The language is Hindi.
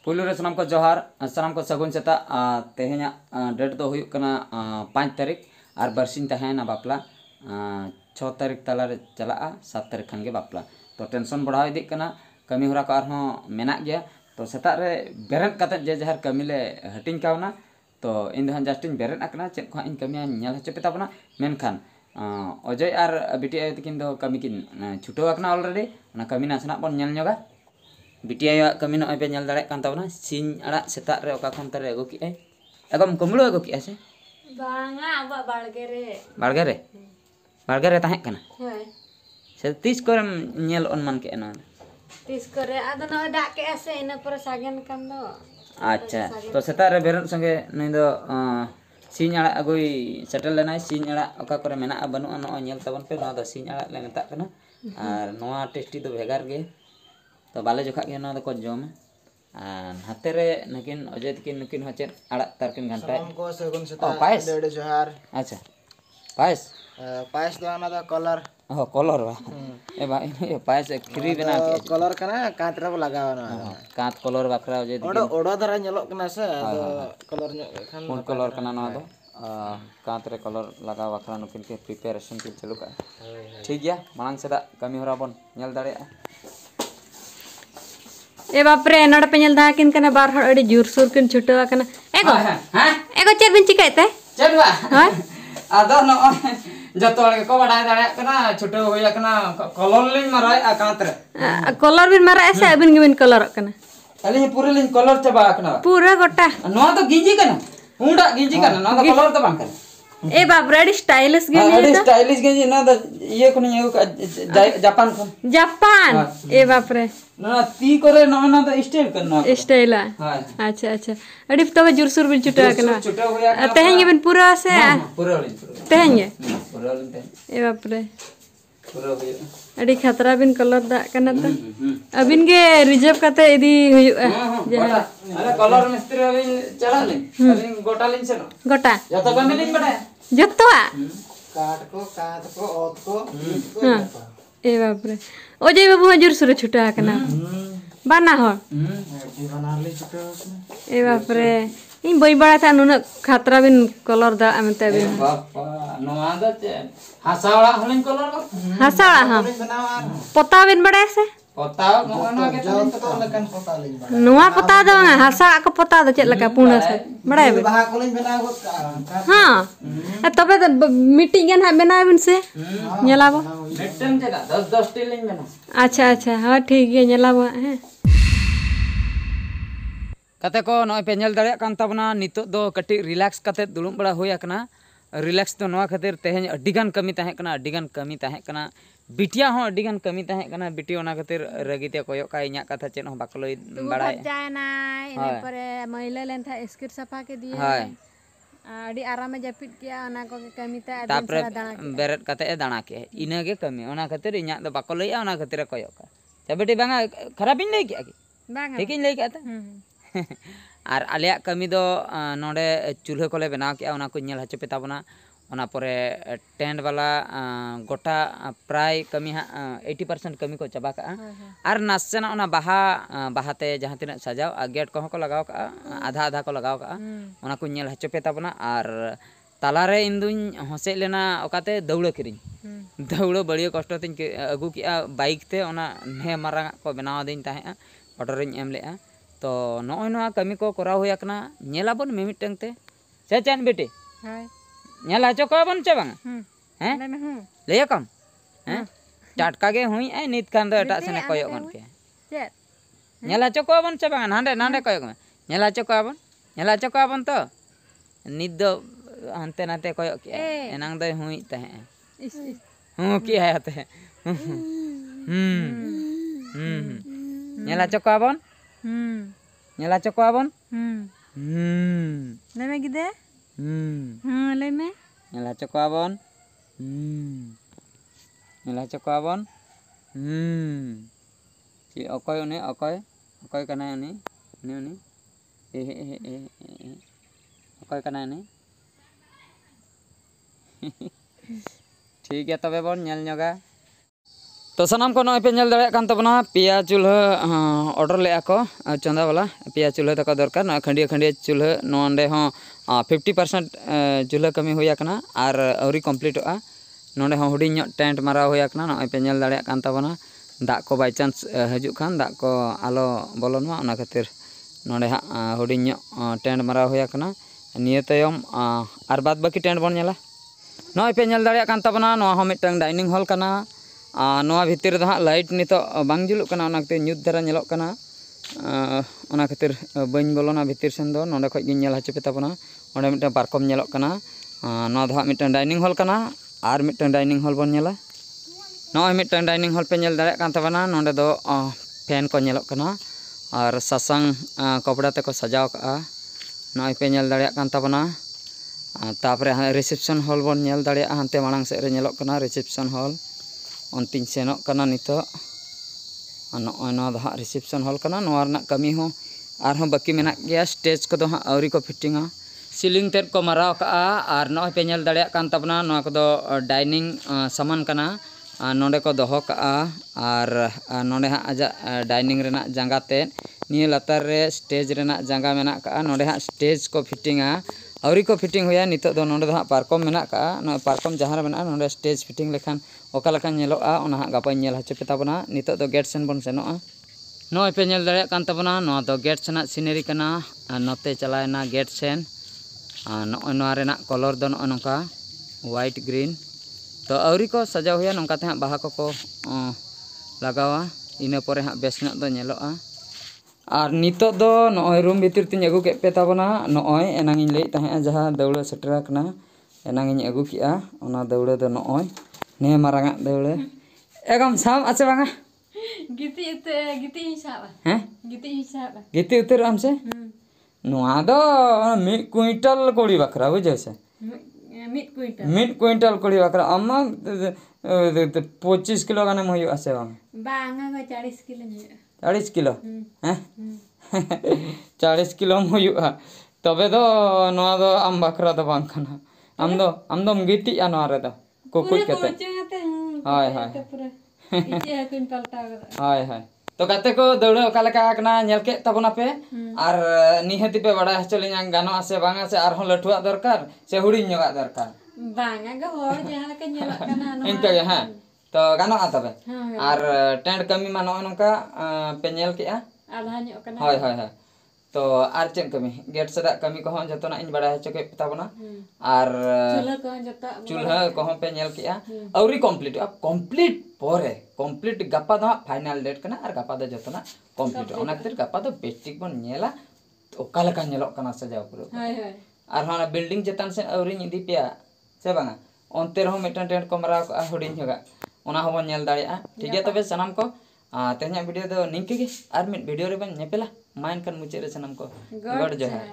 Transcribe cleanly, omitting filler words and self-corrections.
पुलु रे सनाम को जोहार सनाम को सगुन सेता तेहेኛ डेट दो हुयुक कना 5 तारीख और बरसिन तहेना बापला 6 तारीख तला रे चला 7 तारीख खान के बापला तो टेंशन बढ़ाव इदी कना कमी होरा को आरहों मेना गया तो सेता रे बेरन कते जे जहर कमी ले हटिंग कावना तो इन दहन जस्टिन बेरन अकना चेक को इन कमी नेल हचे पेताबना मेनखान अजय और बिटी आयो तकिन दो कमी किन छुटो अकना ऑलरेडी ना कमी नासना बन नेल ᱧᱚᱜᱟ बिटी आयो कमी न पे नेल दाड़े कान ताबना सिन अड़ा सेता रे ओका खन तरे अगु कि ए एगम कुमड़ो अगु कि से बांगा अब बाड़गे रे ताहे कना होय से 30 करम नेल अनमान के ना 30 करे आदो न डा के से इन पर सागन कान दो अच्छा तो सेता रे बेरन संगे नै दो सिन अड़ा अगुई सेटल लेना सिन अड़ा ओका करे मेना बनु न नेल तबन पे ना दो सिन अड़ा ले मेता कना और नोआ टेस्टी दो भेगार गे तो बाले जोखा के ना को जम हाथे रे नकिन अजय तकिन नकिन हचे अड़ा तरकिन घंटा को सगुन सेता पायस डेढ़ जोहार अच्छा पायस दो ना दा कलर कलर बा ए बा ए पायस खिरी बना के कलर कना कांत रे लगाव ना कांत कलर बाखरा अजय ओडो ओडो धरा ñeलो कना से कलर खान फूड कलर कना ना दो कांत रे कलर लगा बाखरा नकिन के प्रिपरेशन के चालू का ठीक गया मांग सेदा कमी होरा बन नेल दाड़े ए बाप रे नड पे नेल दा किन कना बार हड़ अडी जोर सोर किन छुटो कना एगो एगो चेर बिन चिकायते चलवा हां आदो न जतो के को बडा दाड़े कना छुटो होया कना कलर लिन माराय कांत रे कलर बिन मारा ऐसे अबिन गिन कलर कना अली पूरे लिन कलर चबा कना पूरा गोटा नो तो गिंजी कना हुंडा गिंजी कना नो तो कलर तो बांग कना ए बाप रे स्टाइलिश गे अरे स्टाइलिश गे ना ये कोनी जापान को जापान ए बाप रे ना ती करे ना तो स्टाइल करना स्टाइल अच्छा अच्छा अड़ी तब जुरसुर बिन छुटा कना छुटा होया तेहेंगे बिन पूरा से पूरा तेहेंगे पूरा ए बाप रे पूरा होया अड़ी खतरा बिन कलर दा कना त अबिन गे रिजर्व करते इदी हुयुआ अरे कलर मिस्त्री अबिन चला ले अबिन गोटा लिन से गोटा जतो कमी लिन बडा जतवा काट को ओत को हां ए बाप रे ओ जे बाबू हजुर सुर छुटा कना बाना हो बना ले छुटा ए बाप रे इन बई बड़ा था नुन खतरा बिन कलर दा अमते बिन बापा नोआ द हसावड़ा हलिन कलर हसावड़ा हां पता बिन बड़ा से पता मोना के तो लकन पता ले बना नुआ पता दो हसावड़ा को पता दो चेत लका पूर्ण से बड़ा बे बाहा को लिन बना गो हां तबे तो मीटिंग गन बना बिन से नेलाबो नेटम जगह 10 टी लिन बना अच्छा अच्छा हां ठीक है नेलाबो हैं कते को नय पे नेल दाड़े कान तबना नितो दो कटी रिलैक्स कते दुलुम बड़ा होया कना रिलैक्स तो नवा खातिर तेहेन अडिगान कमी ताहे कना अडिगान कमी ताहे कना बिटिया हो अडिगान कमी ताहे कना बिटी ओना खातिर रगिते कोयो का इया कथा चेन हो बाकलोय बड़ाय जाय ना इने पर महिला लेन था स्किर सफा के दिए हाय अडी आराम जपित किया ओना को कमी ता आदमी सारा दाना बेरत कते दाना के इना के कमी ओना खातिर इया द बाकलोय ओना खातिर कोयो का ते बेटी बांगा खराब इन लई के बांगा ठीक इन लई के ता और आलिया कमी दो नोडे चूल्हा कोले बनाव के ओना को नेल हचे पेताबना ओना परे टेंट वाला गोटा प्राय कमी 80% कमी को चबा का और नासेना ओना बाहाते जहां तिना सजाव गेट को को लगाव का आधा आधा को लगाव का ओना को नेल हचे पेताबना और तालारे इंदुन हसे लेना ओकाते दौड़ किरिन दौड़ बड़ियो कष्ट तिन अगु की बाइक ते ओना ने मारा को बनाव दिन ताहे ऑर्डर इन एम लेआ तो नोय नोआ कमी को कराव होया कना नेलाबन मिमिटंग ते से चान बेटी हाय नेला चको बन चे बांगा हैं ले में हूं ले कम हैं टाटका गे हुई ए नित कान दो एटा सने कोयो गन के चेत नेला चको बन चे बांगा नांडे नांडे कोयो गन नेला चको बन तो नित दो हंते नाते कोयो के एनांग दो हुई तहे हूं की है ते नेला चको बन नेला चको बन ले में गिदे ले में नेला चको बन नेला चको बन ची अकय उनी अकय कना उनी ए अकय कना उनी ठीक है तबे बन नेल ᱧᱚᱜᱟ तो सामान को नॉय पे नेल दाड़े कान तबना पिया चूल्हा ऑर्डर ले को चंदा वाला पिया चूल्हा तक दरकार ना खंडिया खंडिया चूल्हा नोंडे हो 50% चूल्हा कमी हुई कना और अवरी कंप्लीट नोंडे हो हुडी टेंट मारा हुई कना नॉय पे नेल दाड़े कान तबना दाग को बाई चांस हजू खान दाग को आलो बोलन मा ओना खातिर नोंडे हा हुडी टेंट मारा हुई कना निये तयम और बाद बाकी टेंट बन नेला नॉय पे नेल दाड़े कान तबना नोआ हो मिटंग डाइनिंग हॉल कना नोआ भितर दो लाइट नितो बांग जुलुक कना ओना खातिर न्यूत धरा नेलोक कना ओना खातिर बइन बोलोना भितर सेन दो नोंडे खoj गिन नेल हचपे ताबना ओंडे मिटंग पारकम नेलोक कना नोआ दो मिटंग डाइनिंग हॉल कना और मिटंग डाइनिंग हॉल बन नेला नोय मिटंग डाइनिंग हॉल पे नेल दाड़े कान ताबना नोंडे दो फैन को नेलोक कना और सासांग कपड़ा ते को सजाव का नोय पे नेल दाड़े कान ताबना तापरे रिसेप्शन हॉल बन नेल दाड़े हानते मांग से रे नेलोक कना रिसेप्शन हॉल अंतिम सेनोक कना नितो नॉय नो दो रिसेप्शन हॉल कना नोआ रना कमी हो और हो बाकी मेना गया स्टेज को दो आवरी को फिटिंगा सीलिंग तेद को माराव का और नॉय पे नेल दाड़े कान तबना नोआ को दो डाइनिंग सामान कना नोंडे को दोहो का और नोंडे हा आजा डाइनिंग रेना जांगा ते निये लतार रे स्टेज रेना जांगा मेना का नोंडे हा स्टेज को फिटिंगा आवरी को फिटिंग होया नितो दो नोंडे दो हा पारकम मेना का नो पारकम जहां रे मेना नोंडे स्टेज फिटिंग लेखान ओका लेखा नेलोआ ओना हा गापा नेल हचपे ताबना नितो दो गेट सेन बन सेनोआ नोय पे नेल दाड़े कान ताबना नो दो गेट सेना सीनरी कना नोते चलायना गेट सेन नोय नोआ रेना कलर दो नो नोका व्हाइट ग्रीन तो आवरी को सजाव हुआ नौकाते हाँ बाहा को लगावा इना परे हाँ बेस ᱧᱚᱜ दो नेलोआ और नितो दो नॉय रूम भीतर तीन अगू के पे ताबना नॉय एनांग लई तहे जहां दौड़ा सेटरा कना एनांग अगू किया ओना दौड़ा दो नॉय ने मारांगा दौड़ा एगम साम आछे बांगा गिती हिसाब हैं गिती उतर आम से नोआ दो मी क्विंटल कोड़ी बकरा बुझे से मिड क्विंटल कोड़ी बकरा अम्मा 25 किलो गाने हुई आसे बांगा 40 किलो 40 किलो हैं 40 किलो हुआ तबे दो नोआ दो आम बकरा दो बांग कना आम दो गिटी आ नोआ रे दो कुकुज कते हाय हाय हाय तो गाते को दौड़ा ओका लेका कना नेल के तबना पे और निहति पे बड़ा हचलिया गानो आसे बांगा से आर हो लठुआ दरकार से हुडी ᱧᱚᱜᱟ दरकार बांगा ग होर जहां लेका नेलक कना नो इनका हां तो गानो आ तबे और टेंट कमी मा नो नोका पे नेल के आधा ᱧᱚᱜ कना हाय हाय हाय तो आर चेन कमी गेट सदा कमी को हो जतना इन बड़ा हचके ताबना और चूल्हा को पे नेल के औरी कंप्लीट अब कंप्लीट पोरे कंप्लीट गप्पा दो फाइनल डेट कना और गप्पा दो जतना कंप्लीट ओना खातिर गप्पा दो बेस्टिक बन नेला तो ओका लेका नेलोक कना सजाव पुरो हाय हाय और हाना बिल्डिंग चेतन से औरी इदी पेया से बांगा ओनते रहो मिटन टेंट को मरा हुडिन होगा ओना हो बन नेल दाड़िया ठीक है तबे सनाम को तेहना वीडियो दो निंके गे और मिड वीडियो रे बन नेपेला माइन कन मुचे रे सनाम को गॉड जोहार।